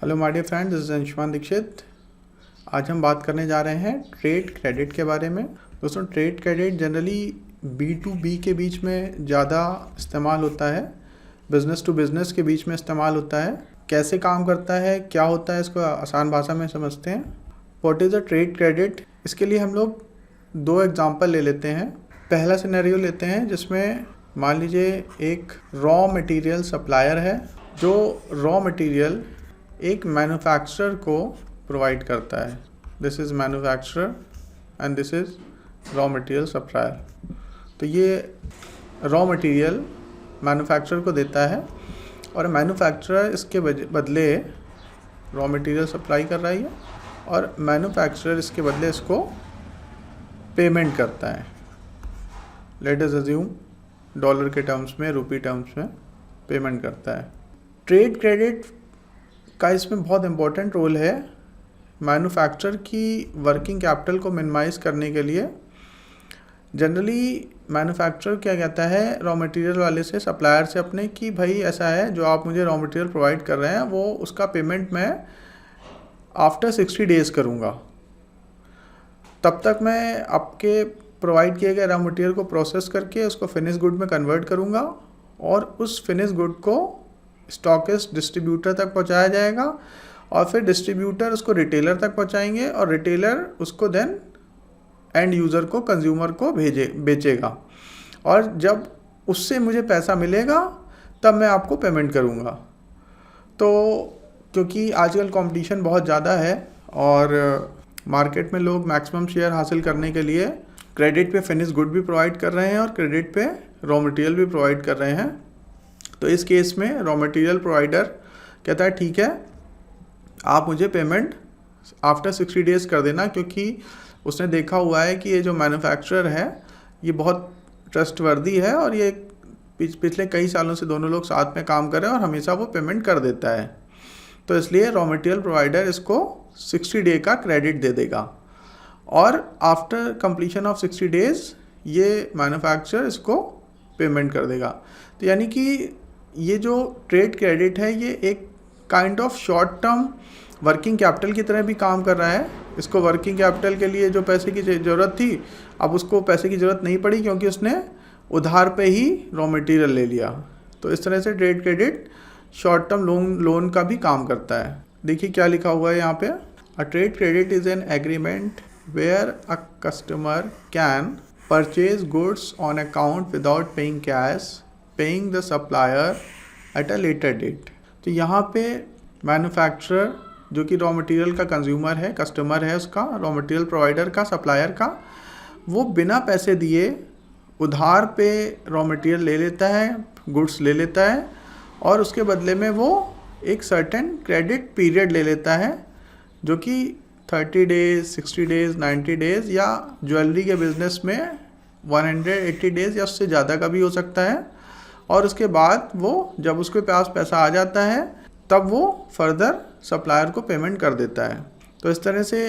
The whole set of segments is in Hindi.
Hello my dear friends, this is Anshuman Dikshit. आज हम बात करने जा रहे हैं ट्रेड क्रेडिट के बारे में। दोस्तों, ट्रेड क्रेडिट जनरली B2B के बीच में ज़्यादा इस्तेमाल होता है, बिज़नेस टू बिज़नेस के बीच में इस्तेमाल होता है। कैसे काम करता है, क्या होता है, इसको आसान भाषा में समझते हैं। What is a trade credit? इसके लिए हम लोग दो एग्जांपल ले लेते हैं। पहला सिनेरियो लेते हैं जिसमें मान लीजिए एक रॉ मटेरियल सप्लायर है, जो रॉ मटेरियल एक मैन्युफैक्चरर को प्रोवाइड करता है। This is manufacturer and this is raw material supplier. तो ये रॉ मटेरियल मैन्युफैक्चरर को देता है और मैन्युफैक्चरर इसके बदले रॉ मटेरियल सप्लाई कर रही है और मैन्युफैक्चरर इसके बदले इसको पेमेंट करता है। लेट अस अज्यूम डॉलर के टर्म्स में, रुपी टर्म्स में पेमेंट करता है। ट्रेड क्रेडिट का इसमें बहुत इम्पोर्टेंट रोल है। मैन्युफैक्चरर की वर्किंग कैपिटल को मिनिमाइज़ करने के लिए जनरली मैन्युफैक्चरर क्या कहता है रॉ मटेरियल वाले से, सप्लायर से अपने, कि भाई ऐसा है, जो आप मुझे रॉ मटेरियल प्रोवाइड कर रहे हैं वो उसका पेमेंट मैं आफ्टर 60 डेज़ करूँगा। तब तक मैं आपके प्रोवाइड किए गए रॉ मटेरियल को प्रोसेस करके उसको फिनिश गुड में कन्वर्ट करूँगा और उस फिनिश गुड को स्टॉकिस्ट डिस्ट्रीब्यूटर तक पहुंचाया जाएगा और फिर डिस्ट्रीब्यूटर उसको रिटेलर तक पहुंचाएंगे और रिटेलर उसको देन एंड यूज़र को, कंज्यूमर को बेचेगा और जब उससे मुझे पैसा मिलेगा तब मैं आपको पेमेंट करूंगा। तो क्योंकि आजकल कंपटीशन बहुत ज़्यादा है और मार्केट में लोग मैक्सिमम शेयर हासिल करने के लिए क्रेडिट पे फिनिश गुड भी प्रोवाइड कर रहे हैं और क्रेडिट पे रॉ मटेरियल भी प्रोवाइड कर रहे हैं। तो इस केस में रॉ मटेरियल प्रोवाइडर कहता है ठीक है, आप मुझे पेमेंट आफ्टर 60 डेज़ कर देना, क्योंकि उसने देखा हुआ है कि ये जो मैन्युफैक्चरर है ये बहुत ट्रस्टवर्दी है और ये पिछले कई सालों से दोनों लोग साथ में काम कर रहे हैं और हमेशा वो पेमेंट कर देता है। तो इसलिए रॉ मटेरियल प्रोवाइडर इसको 60 डे का क्रेडिट दे देगा और आफ्टर कंप्लीशन ऑफ 60 डेज़ ये मैन्युफैक्चरर इसको पेमेंट कर देगा। तो यानी कि ये जो ट्रेड क्रेडिट है ये एक kind of short term working capital की तरह भी काम कर रहा है। इसको वर्किंग कैपिटल के लिए जो पैसे की ज़रूरत थी, अब उसको पैसे की ज़रूरत नहीं पड़ी क्योंकि उसने उधार पे ही रॉ मटेरियल ले लिया। तो इस तरह से trade credit short term loan का भी काम करता है। देखिए क्या लिखा हुआ है यहाँ पे, a trade credit is an agreement where a customer can purchase goods on account without paying cash, paying the supplier at a later date. तो यहाँ पे मैन्युफैक्चरर जो कि रॉ मटेरियल का कंज्यूमर है, कस्टमर है उसका, रॉ मटेरियल प्रोवाइडर का, सप्लायर का, वो बिना पैसे दिए उधार पे रॉ मटेरियल ले लेता है, गुड्स ले लेता है और उसके बदले में वो एक सर्टेन क्रेडिट पीरियड ले लेता है जो कि 30 डेज़, 60 डेज़, 90 डेज़ या ज्वेलरी के बिज़नेस में 180 डेज़ या उससे ज़्यादा का भी हो सकता है। और उसके बाद वो जब उसके पास पैसा आ जाता है तब वो फर्दर सप्लायर को पेमेंट कर देता है। तो इस तरह से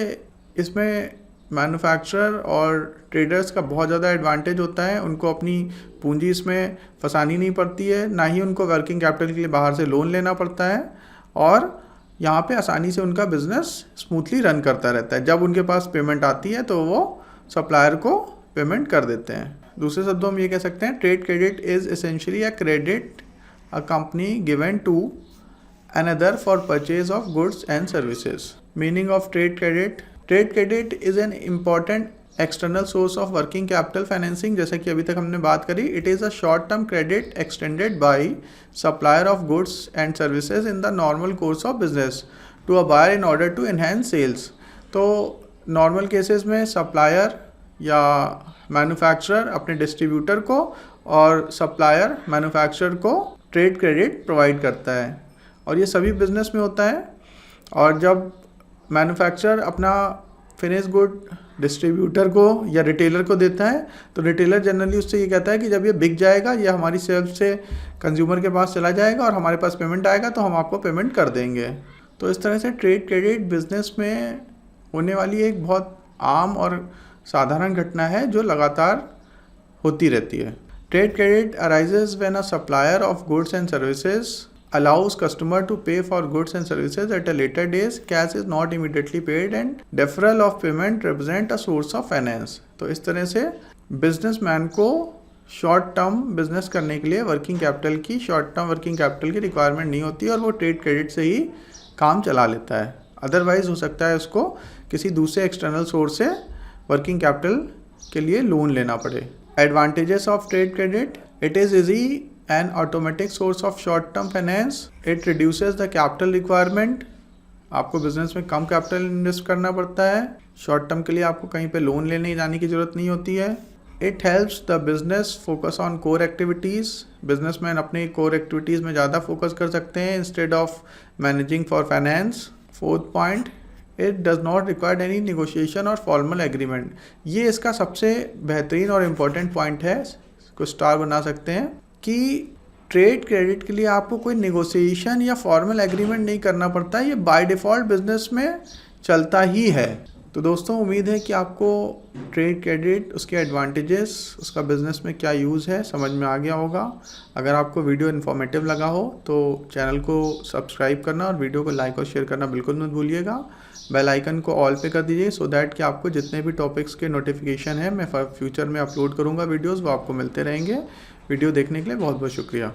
इसमें मैन्युफैक्चरर और ट्रेडर्स का बहुत ज़्यादा एडवांटेज होता है। उनको अपनी पूंजी इसमें फंसानी नहीं पड़ती है, ना ही उनको वर्किंग कैपिटल के लिए बाहर से लोन लेना पड़ता है और यहाँ पे आसानी से उनका बिज़नेस स्मूथली रन करता रहता है। जब उनके पास पेमेंट आती है तो वो सप्लायर को पेमेंट कर देते हैं। दूसरे शब्दों में ये कह सकते हैं trade credit is essentially a credit a company given to another for purchase of goods and services. Meaning of trade credit, trade credit is an important external source of working capital financing. जैसे कि अभी तक हमने बात करी, it is a short term credit extended by supplier of goods and services in the normal course of business to a buyer in order to enhance sales. तो नॉर्मल केसेस में सप्लायर या मैन्युफैक्चरर अपने डिस्ट्रीब्यूटर को और सप्लायर मैन्युफैक्चरर को ट्रेड क्रेडिट प्रोवाइड करता है और ये सभी बिजनेस में होता है। और जब मैन्युफैक्चरर अपना फिनिश गुड डिस्ट्रीब्यूटर को या रिटेलर को देता है तो रिटेलर जनरली उससे ये कहता है कि जब ये बिक जाएगा, ये हमारी सेल्फ से कंज्यूमर के पास चला जाएगा और हमारे पास पेमेंट आएगा तो हम आपको पेमेंट कर देंगे। तो इस तरह से ट्रेड क्रेडिट बिजनेस में होने वाली एक बहुत आम और साधारण घटना है जो लगातार होती रहती है। Trade credit arises when a supplier of goods and services allows customer to pay for goods and services at a later days. Cash is not immediately paid and deferral of payment represent a source of finance. तो इस तरह से बिजनेसमैन को शॉर्ट टर्म बिजनेस करने के लिए वर्किंग कैपिटल की शॉर्ट टर्म वर्किंग कैपिटल की रिक्वायरमेंट नहीं होती और वो ट्रेड क्रेडिट से ही काम चला लेता है. अदरवाइज हो सकता है उसको किसी दूसरे एक्सटर्नल सोर्स से वर्किंग कैपिटल के लिए लोन लेना पड़े. Advantages of trade credit: it is easy an automatic source of short term finance. It reduces the capital requirement. आपको बिजनेस में कम कैपिटल इन्वेस्ट करना पड़ता है. शॉर्ट टर्म के लिए आपको कहीं पे लोन लेने जाने की ज़रूरत नहीं होती है. It helps the business focus on core activities. Businessman अपनी कोर एक्टिविटीज़ में ज़्यादा फोकस कर सकते हैं instead of managing for finance. Fourth point, it does not require any negotiation और फॉर्मल एग्रीमेंट. ये इसका सबसे बेहतरीन और इम्पोर्टेंट पॉइंट है, इसको स्टार बना सकते हैं, कि ट्रेड क्रेडिट के लिए आपको कोई नेगोशिएशन या फॉर्मल एग्रीमेंट नहीं करना पड़ता. ये बाय डिफ़ॉल्ट बिजनेस में चलता ही है. तो दोस्तों, उम्मीद है कि आपको ट्रेड क्रेडिट, उसके एडवांटेजेस, उसका बिज़नेस में क्या यूज़ है, समझ में आ गया होगा. अगर आपको वीडियो इन्फॉर्मेटिव लगा हो तो चैनल को सब्सक्राइब करना और वीडियो को लाइक और शेयर करना बिल्कुल मत भूलिएगा. बेल आइकन को ऑल पे कर दीजिए सो दैट कि आपको जितने भी टॉपिक्स के नोटिफिकेशन है मैं फ्यूचर में अपलोड करूँगा वीडियोज़, वो आपको मिलते रहेंगे. वीडियो देखने के लिए बहुत बहुत शुक्रिया.